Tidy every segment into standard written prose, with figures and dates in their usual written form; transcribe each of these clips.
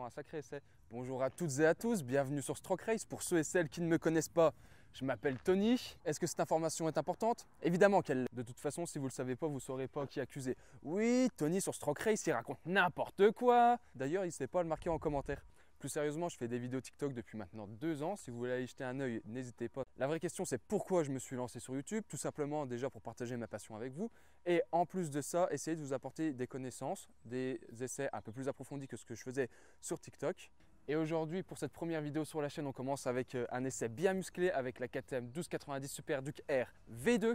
encore un sacré essai. Bonjour à toutes et à tous, bienvenue sur Stroke Race. Pour ceux et celles qui ne me connaissent pas, je m'appelle Tony. Est-ce que cette information est importante? Évidemment qu'elle l'est. De toute façon, si vous ne le savez pas, vous ne saurez pas qui accuser. Oui, Tony sur Stroke Race, il raconte n'importe quoi. D'ailleurs, n'hésitez pas à le marquer en commentaire. Plus sérieusement, je fais des vidéos TikTok depuis maintenant 2 ans. Si vous voulez aller jeter un œil, n'hésitez pas. La vraie question, c'est pourquoi je me suis lancé sur YouTube. Tout simplement déjà pour partager ma passion avec vous. Et en plus de ça, essayer de vous apporter des connaissances, des essais un peu plus approfondis que ce que je faisais sur TikTok. Et aujourd'hui, pour cette première vidéo sur la chaîne, on commence avec un essai bien musclé avec la KTM 1290 Super Duke R V2.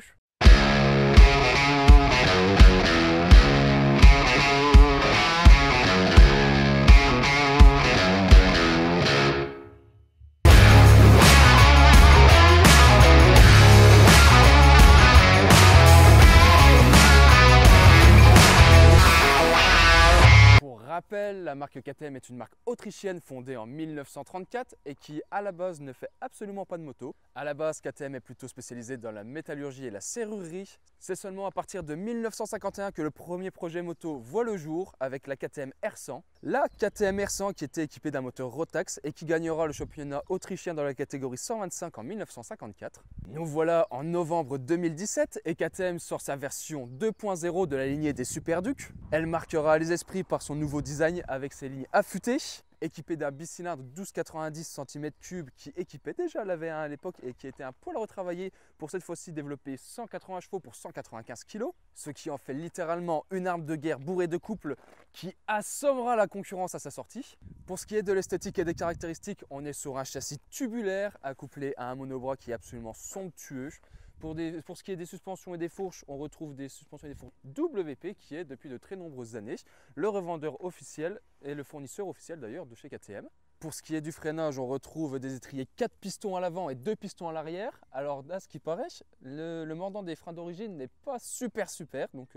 Rappel, la marque KTM est une marque autrichienne fondée en 1934 et qui à la base ne fait absolument pas de moto. À la base, KTM est plutôt spécialisée dans la métallurgie et la serrurerie. C'est seulement à partir de 1951 que le premier projet moto voit le jour avec la KTM R100. La KTM R100 qui était équipée d'un moteur Rotax et qui gagnera le championnat autrichien dans la catégorie 125 en 1954. Nous voilà en novembre 2017 et KTM sort sa version 2.0 de la lignée des Super Duke. Elle marquera les esprits par son nouveau design avec ses lignes affûtées, équipé d'un bicylindre 1290 cm3 qui équipait déjà la V1 à l'époque et qui était un poil retravaillé pour cette fois-ci développer 180 chevaux pour 195 kg, ce qui en fait littéralement une arme de guerre bourrée de couple qui assommera la concurrence à sa sortie. Pour ce qui est de l'esthétique et des caractéristiques, on est sur un châssis tubulaire accouplé à un monobras qui est absolument somptueux. Pour ce qui est des suspensions et des fourches, on retrouve des suspensions et des fourches WP qui est depuis de très nombreuses années le revendeur officiel et le fournisseur officiel d'ailleurs de chez KTM. Pour ce qui est du freinage, on retrouve des étriers 4 pistons à l'avant et 2 pistons à l'arrière. Alors à ce qui paraît, le mordant des freins d'origine n'est pas super, donc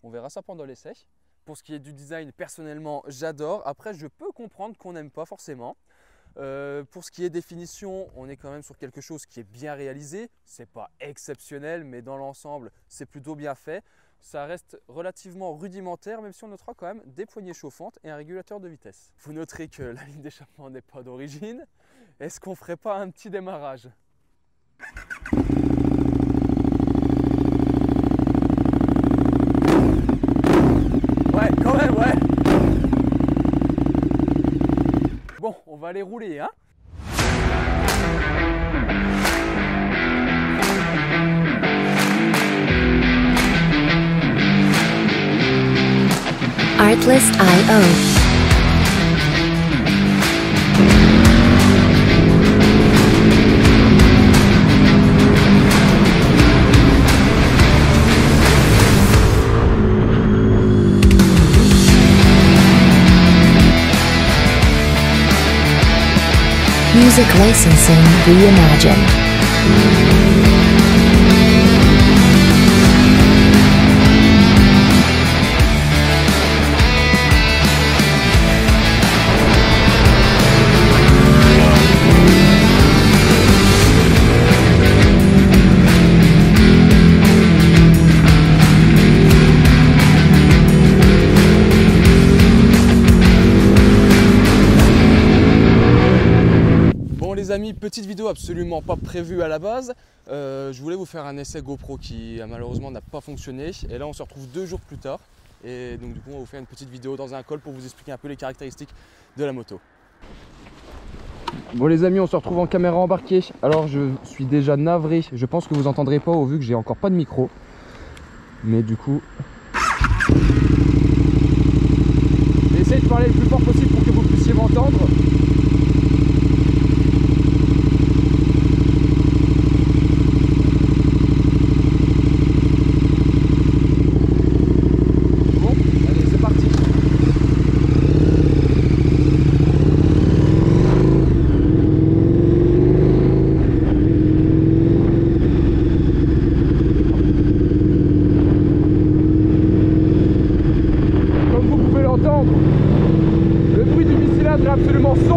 on verra ça pendant l'essai. Pour ce qui est du design, personnellement j'adore. Après je peux comprendre qu'on n'aime pas forcément. Pour ce qui est définition, on est quand même sur quelque chose qui est bien réalisé. C'est pas exceptionnel, mais dans l'ensemble, c'est plutôt bien fait. Ça reste relativement rudimentaire, même si on notera quand même des poignées chauffantes et un régulateur de vitesse. Vous noterez que la ligne d'échappement n'est pas d'origine. Est-ce qu'on ferait pas un petit démarrage ? Ouais, quand même, ouais. Bon, on va aller rouler, hein. Artlist.io. Music licensing reimagined. Les amis, petite vidéo absolument pas prévue à la base. Je voulais vous faire un essai GoPro qui malheureusement n'a pas fonctionné. Et là on se retrouve 2 jours plus tard. Et donc du coup on va vous faire une petite vidéo dans un col pour vous expliquer un peu les caractéristiques de la moto. Bon les amis, on se retrouve en caméra embarquée. Alors je suis déjà navré. Je pense que vous entendrez pas au vu que j'ai encore pas de micro. Mais du coup... J'essaie de parler le plus fort possible pour que vous puissiez m'entendre. Le bruit du bicylindre est absolument sombre.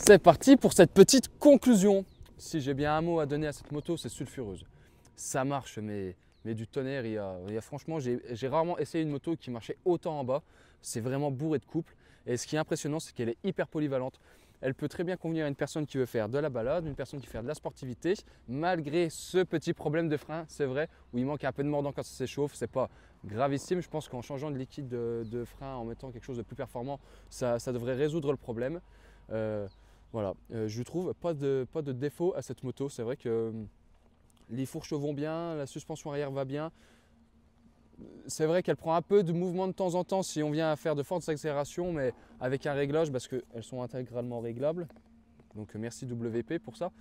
C'est parti pour cette petite conclusion. Si j'ai bien un mot à donner à cette moto, c'est sulfureuse. Ça marche, mais du tonnerre. Franchement, j'ai rarement essayé une moto qui marchait autant en bas. C'est vraiment bourré de couple. Et ce qui est impressionnant, c'est qu'elle est hyper polyvalente. Elle peut très bien convenir à une personne qui veut faire de la balade, une personne qui veut faire de la sportivité, malgré ce petit problème de frein, c'est vrai, où il manque un peu de mordant quand ça s'échauffe. C'est pas gravissime. Je pense qu'en changeant de liquide de frein, en mettant quelque chose de plus performant, ça devrait résoudre le problème. Voilà, je trouve pas de défaut à cette moto. C'est vrai que les fourches vont bien, la suspension arrière va bien. C'est vrai qu'elle prend un peu de mouvement de temps en temps si on vient à faire de fortes accélérations, mais avec un réglage parce qu'elles sont intégralement réglables. Donc merci WP pour ça.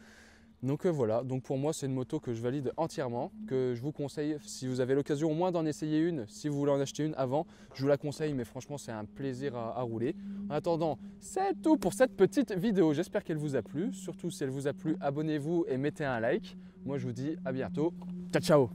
Donc voilà, donc pour moi c'est une moto que je valide entièrement, que je vous conseille si vous avez l'occasion au moins d'en essayer une. Si vous voulez en acheter une avant, je vous la conseille, mais franchement c'est un plaisir à rouler. En attendant, c'est tout pour cette petite vidéo. J'espère qu'elle vous a plu. Surtout si elle vous a plu, abonnez-vous et mettez un like. Moi je vous dis à bientôt. Ciao ciao.